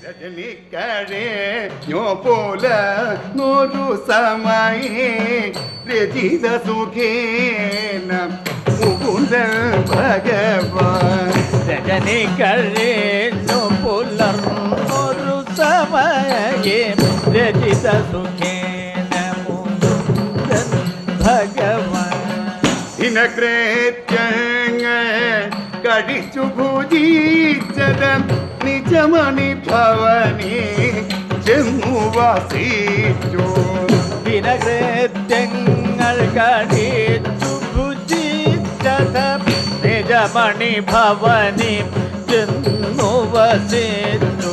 രജനിക്കഴഞ്ഞോ പുലർന്നൊരു സമയേ രചിത സുഖേന മുകുന്ദൻ ഭഗവാൻ. രജനിക്കഴഞ്ഞോ പുലർന്നൊരു സമയേ രചിത സുഖേന മുകുന്ദൻ ഭഗവാൻ. ദിനകൃത്യങ്ങൾ കഴിച്ചു ഭുജിച്ചത് നിജമണി ഭവനേ ചെന്നു വസിച്ചു. ദിനകൃത്യങ്ങൾ കഴിച്ചു ഭുജിച്ചത് നിജമണി ഭവനി ചെന്നു വസിച്ചു.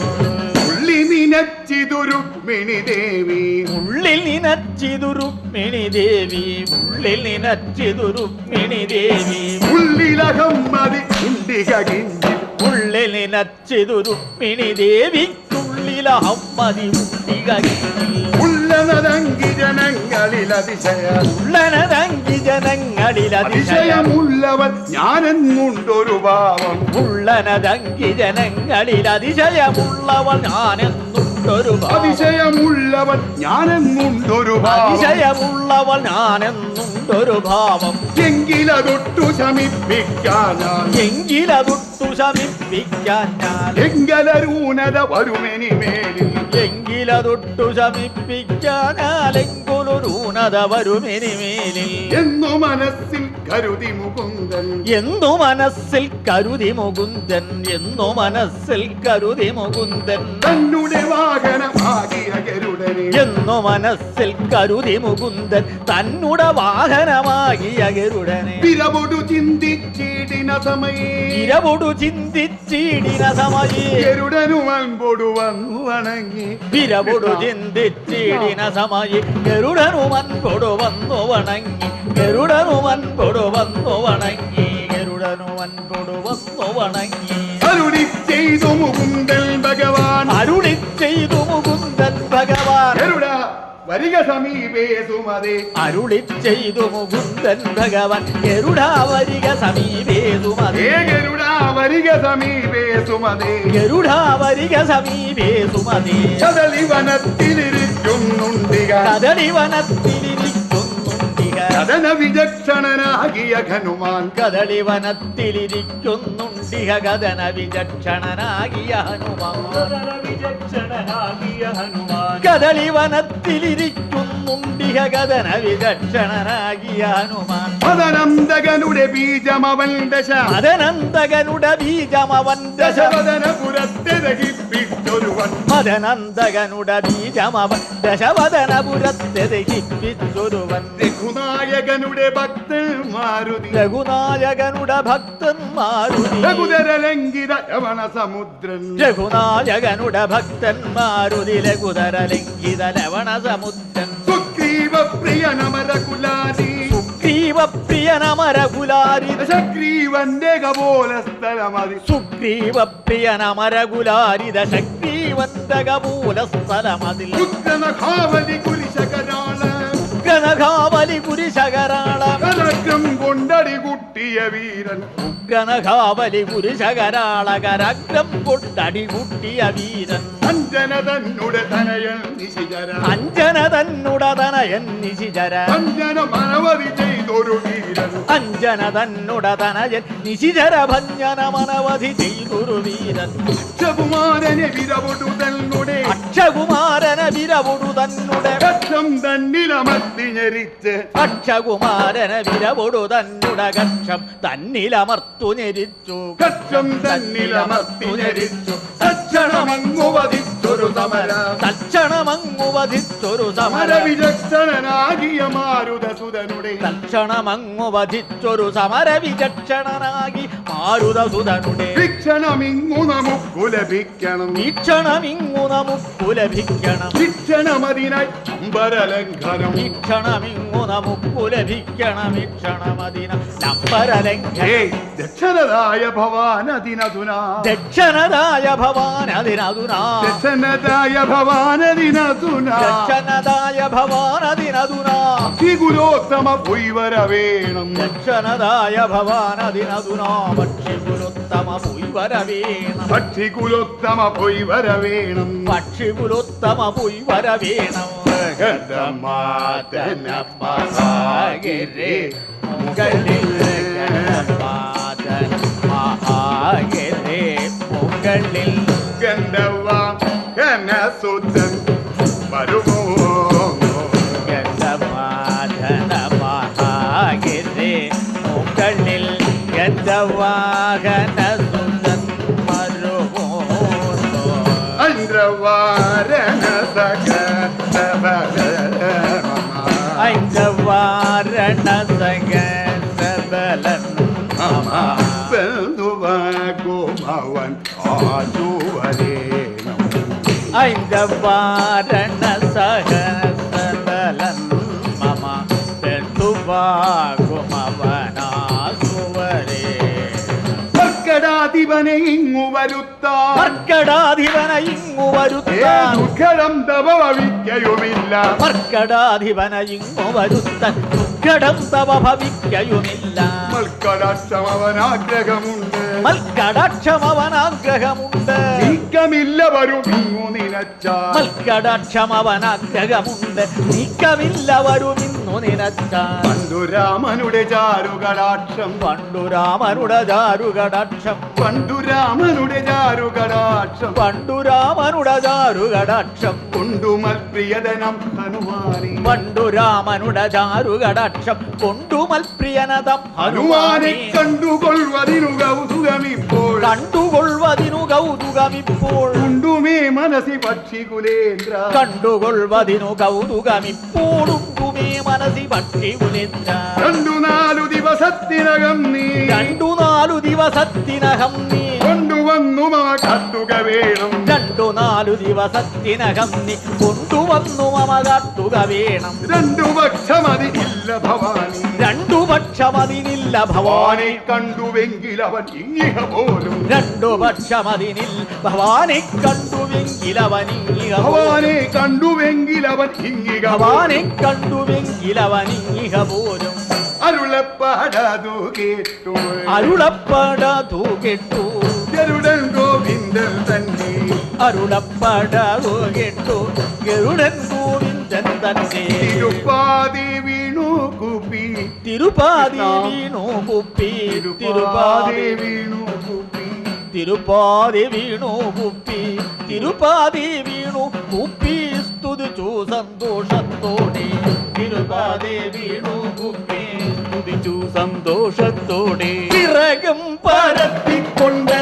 ഉള്ളിൽ നിനച്ചിതു രുക്മിണി ദേവി, ഉള്ളിൽ നിനച്ചിതു രുക്മിണി ദേവി, ഉള്ളിൽ നിനച്ചിതു രുക്മിണി ദേവി. ഉള്ളിലകം മതി കുണ്ടിക കിഞ്ചിൽ, ഉള്ളിൽ നിനച്ചിതു രുക്മിണി ദേവിക്കുള്ളിലഹം മതി കുണ്ടിക കിഞ്ചിൽ. ഉള്ളനതങ്കി ജനങ്ങളിൽ അതിശയ, ഉള്ളനതങ്കി ജനങ്ങളിൽ അതിശയമുള്ളവൻ ഞാനെന്നുണ്ടൊരു ഭാവം. ഉള്ളനതങ്കി ജനങ്ങളിൽ അതിശയമുള്ളവൻ ഞാനെന്നുണ്ടൊരു ഭാവം. അതിശയമുള്ളവൻ ഞാനെന്നുണ്ടൊരു ഭാവം. അതിശയമുള്ളവൻ ഞാനെന്നുണ്ടൊരു ഭാവം. എങ്കിലതൊട്ടു ശമിപ്പിക്കാനാ, എങ്കിലതൊട്ടു ശമിപ്പിക്കാൻ ഞാൻ, എങ്കലരൂനത വരുമെനിമേലിൽ, എങ്കിലതൊട്ടു ശമിപ്പിക്കാനാലെങ്കൊലൊരൂനത വരുമെനിമേലിൽ. എന്നു മനസ്സിൽ കരുതി മുകുന്ദൻ, എന്നു മനസ്സിൽ കരുതി മുകുന്ദൻ, എന്നു മനസ്സിൽ കരുതി മുകുന്ദൻ. തന്നുടെ വാഹനമാകിയ ഗരുഡനെ, എന്നു മനസ്സിൽ കരുതി മുകുന്ദൻ തന്നുടെ വാഹനമാകിയ ഗരുഡനെ. വിരവൊടു ചിന്തിച്ചിടിന സമയേ, വിരവൊടു ചിന്തിച്ചിടിന സമയേ ഗരുഡനും അൻപൊടു വന്നു വണങ്ങി. വിരവൊടു ചിന്തിച്ചിടിന സമയേ ഗരുഡനുമൻപൊടു വന്നു വണങ്ങി. ഗരുഡനുമൻപൊടു വന്നു വണങ്ങി. ഗരുഡനുമൻപൊടു വന്നു വണങ്ങി. അരുളി ചെയ്തു മുകുന്ദൻ ഭഗവാൻ, അരുളി ചെയ്തു മുകുന്ദൻ ഭഗവാൻ. ഗരുഡ വരിക സമീപേ സുമതേ, അരുളി ചെയ്തു മുകുന്ദൻ ഭഗവാൻ. ഗരുഡാ വരിക സമീപേ സുമതേ. ഗരുഡ വരിക സമീപേ സുമതേ. ഗരുഡാ വരിക സമീപേ സുമതേ. കദളി വനത്തിലിരിക്കുന്നുണ്ടിക, കദളി വനത്തിലിരിക്കുന്നുണ്ടിക. കഥന വിചക്ഷണനാകിയ ഹനുമാൻ. കദളി വനത്തിലിരിക്കുന്നുണ്ടിക കഥന വിചക്ഷണനാകിയ ഹനുമാൻ. കദളി വനത്തിലിരിക്കുന്നുണ്ടിക കഥന വിചക്ഷണനാകിയ ഹനുമാൻ. മദനന്തകനുടെ ബീജമവൻ ദശ, മദനന്തകനുടെ ബീജമവൻ ദശവദനപുരത്തെ ദഹിപ്പിച്ചൊരുവൻ. മദനന്തകനുടെ ബീജമവൻ ദശവദനപുരത്തെ ദഹിപ്പിച്ചൊരുവൻ. രഘുനായകനുടെ ഭക്തൻ മാരുതി, രഘുനായകനുടെ ഭക്തൻ മാരുതി. രഘുധരലംഘിത രമണ സമുദ്രൻ. രഘുനായകനുടെ ഭക്തൻ മാരുതി. ലഘുധരലംഘിത ലവണ സമുദ്രൻ. സുഗ്രീവ പ്രിയ നമരകുലാരി, സുഗ്രീവ പ്രിയ നമരകുലാരി. ദശഗ്രീവന്റെ കപോല സ്ഥലമതി. സുഗ്രീവ പ്രിയ നമരകുലാരിത ശഗ്രീവന്റെ കപോല സ്ഥലമതിൽ. ഉഗ്രനഖാവലി കുരിശകരാള, ഉഗ്രനഖാവലി കുരിശകരാള. കരഗ്രം കൊണ്ടടി കുട്ടിയ വീരൻ. ഉഗ്രനഖാവലി കുരിശകരാള കരഗ്രം കൊണ്ടടി കുട്ടിയ വീരൻ. അഞ്ജന തന്നുടെ തനയൻ നിശിചര, അഞ്ജന തന്നുട തനയൻ നിശിചര. അഞ്ജന മനവധി ചെയ്തൊരു വീരൻ. അഞ്ജന തന്നുട തനയൻ നിശിചര ഭഞ്ജന മനവധി ചെയ്തൊരു വീരൻ. അക്ഷകുമാരനെ വിരവൊടു തന്നുടെ, അക്ഷകുമാരന വിരവൊടു തന്നുടെ. കക്ഷം തന്നിലമർത്തി ഞെരിച്ച്, അക്ഷകുമാരന വിരവൊടു തന്നുട കക്ഷം തന്നിലമർത്തു ഞെരിച്ചു. കക്ഷം തന്നിലമർത്തി ഞെരിച്ചു. തക്ഷണമങ്ങു വധിച്ചൊരു സമര, തക്ഷണമങ്ങു വധിച്ചൊരു സമര. വിചക്ഷണനാകിയ മാരുതസുതനുടെ, തക്ഷണമങ്ങു വധിച്ചൊരു സമര വിചക്ഷണനാകി മാരുതസുതനുടെ. വീക്ഷണമിങ്ങു നമുക്കു ലഭിക്കണം, വീക്ഷണമിങ്ങു നമുക്കു ലഭിക്കണം. വീക്ഷണമതിനായി അമ്പരലംഘനം. വീക്ഷണമിങ്ങു നമുക്കു ലഭിക്കണം. വീക്ഷണമതിന നമ്പരലംഘനം. ദക്ഷണതായ ഭവാനതിനധുനാ, ദക്ഷണതായ ഭവാനതിനധുനാ. ദക്ഷണതായ ഭവാനതിനധുനാ. ദക്ഷണതായ ഭവാനതിനധുനാ. ഭക്തിഗുരോത്തമ പൊയ്വര വേണം. ദക്ഷണതായ ഭവാനതിനധുനാ. ഭക്ഷിഗുരുത്ത പക്ഷികുലോത്തമ പോയി വരവേണം പക്ഷികുലോത്തമ പോയി വരവേണം പക്ഷികുലോത്തമ പോയി വരവേണം ഗന്ധമാതനമഹാഗിരി മുകളിൽ ഗന്ധമാതൻ മഹാഗിരി മുകളിൽ ഗന്ധവാഹനസുതൻ വരുമോ ഗന്ധമാതന മഹാഗിരി മുകളിൽ ഗന്ധവാഹന സുതൻ വരുമോ ഐന്ദ്രവാരണ ഐന്ദ്രവാരണ സകലൻ ബന്ധുവാകുമവൻ ആശുവരേണം ഐന്ദ്രവാരണ സഹസലൻ മമ ബന്ധുവാകുമവനാസുവരേ കർക്കടാധിപനെ ഇങ്ങു വരുത്താൻ കർക്കടാധിപന ഇങ്ങു വരുത്താൻ ദുഃഖം തവ ഭവിക്കയുമില്ല കർക്കടാധിപന ഇങ്ങു വരുത്താൻ ദുഃഖടം തവ ഭവിക്കയുമില്ല മൽക്കടാക്ഷമവനാഗ്രഹമുണ്ട് മൽക്കടാക്ഷമവനാഗ്രഹമുണ്ട് നീക്കമില്ല വരും ഇങ്ങു നിനച്ചാൽ മൽക്കടാക്ഷമവനാഗ്രഹമുണ്ട് നീക്കമില്ല വരുമിന്നു നിനച്ചാൽ പണ്ടുരാമനുടെ ചാരുകടാക്ഷം പണ്ടുരാമനുടെ ചാരുകടാക്ഷം പണ്ടുരാമനുടെ ചാരുകടാക്ഷം പണ്ടുരാമനുടെ ചാരുകടാക്ഷം കൊണ്ടുമൽ പ്രിയതനം ഹനുമാനി പണ്ടുരാമനുടെ ചാരുകടാക്ഷം കൊണ്ടുമൽ പ്രിയനതം ഹനുമാനെ ഹനുമാനെ കണ്ടുകൊള്ളുവതിനു കൗതുകമിപ്പോൾ കണ്ടുകൊള്ളുവതിനു കൗതുകമിപ്പോൾ ഉണ്ടുമേ മനസി പക്ഷികുലേന്ദ്ര കണ്ടുകൊള്ളുവതിനു കൗതുകമിപ്പോഴുണ്ടുമേ മനസി പക്ഷികുലേന്ദ്ര 2-4 ദിവസത്തിനകം നീ 2-4 ദിവസത്തിനകം നീ കൊണ്ടുവന്നു മമ കാട്ടുക വേണം 2-4 ദിവസത്തിനകം നീ കൊണ്ടുവന്നു മമ കാട്ടുക വേണം 2 പക്ഷമതി ഇല്ല ഭവാനി 2 പക്ഷമതിനില്ല ഭവാനെ ഭവാനെ കണ്ടുവെങ്കിൽ അവൻ ഇങ്ങിഹ പോലും 2 പക്ഷമതിനിൽ ഭവാനെ കണ്ടുവെങ്കിലവനിങ്ങിക ഭവാനെ കണ്ടുവെങ്കിൽ അവൻ ഇങ്ങിഹ ഭവാനെ കണ്ടുവെങ്കിലവനിങ്ങിക പോരും അരുളപ്പാടതു കേട്ടു അരുളപ്പടതു കേട്ടു ഗരുഡൻ ഗോവിന്ദൻ തന്നെ അരുളപ്പടതു കേട്ടു ഗരുഡൻ ഗോവിന്ദൻ തന്നെ തിരുപ്പാതി വീണു കുപ്പി തിരുപ്പാതി വീണു കുപ്പി തിരുപ്പാതി വീണു കുപ്പി തിരുപ്പാതി വീണു കുപ്പി തിരുപ്പാതി വീണു കുപ്പി സ്തുതിച്ചു സന്തോഷത്തോടെ തിരുപ്പാതി വീണു കുപ്പി സ്തുതിച്ചു സന്തോഷത്തോടെ ചിറകും പരത്തിക്കൊണ്ട്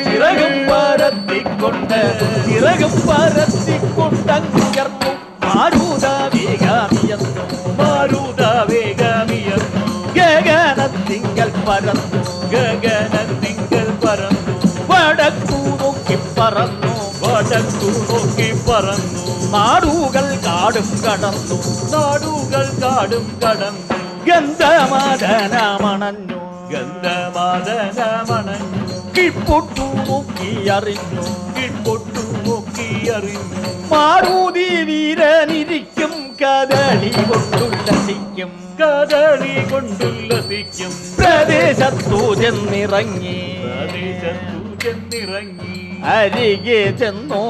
ചിറകും പരത്തിക്കൊണ്ട് ചിറകും പരത്തിക്കൊണ്ടങ്ങർന്നു മാരുത വേഗമിയെന്നു മാരുത വേഗമിയെന്നു ഗഗനത്തിങ്കൽ പറന്നു ഗഗനത്തിങ്കൽ പറന്നു വടക്കു നോക്കി പറന്നു വടക്കു നോക്കി പറന്നു നാടുകൾ കാടും കടന്നു നാടുകൾ കാടും കടന്നു ഗന്ധമാദനമണഞ്ഞു ഗന്ധമാദനമണഞ്ഞു കിപ്പൊട്ടു നോക്കി അറിഞ്ഞു കിപ്പൊട്ടു നോക്കി അറിഞ്ഞു മാരുതി വീരനിരിക്കും കദളി കൊണ്ടുല്ലസിക്കും കദളി കൊണ്ടുല്ലസിക്കും പ്രദേശത്തു ചെന്നിറങ്ങി പ്രദേശത്തു ചെന്നിറങ്ങി അരികെ ചെന്നു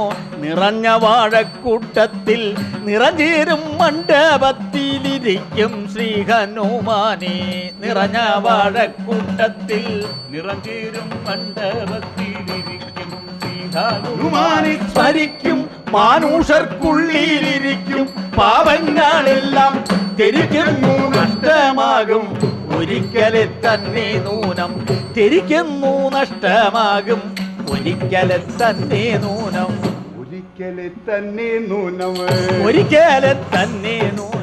നിറഞ്ഞ വാഴക്കൂട്ടത്തിൽ നിറഞ്ഞേരും മണ്ഡപത്തിലിരിക്കും ശ്രീ ഹനുമാനെ നിറഞ്ഞ വാഴക്കൂട്ടത്തിൽ നിറഞ്ഞേരും മണ്ഡപത്തിലിരിക്കും ശ്രീ ഹനുമാനെ സ്മരിക്കും മാനുഷർക്കുള്ളിലിരിക്കും പാപങ്ങളെല്ലാം തിരിക്കുന്നു നഷ്ടമാകും ഒരിക്കലെ തന്നെ നൂനം തിരിക്കുന്നു നഷ്ടമാകും ഒരിക്കലെ തന്നെ നൂനം ഒരിക്കലെ തന്നെ നൂനം ഒരിക്കലെ തന്നെ നൂനം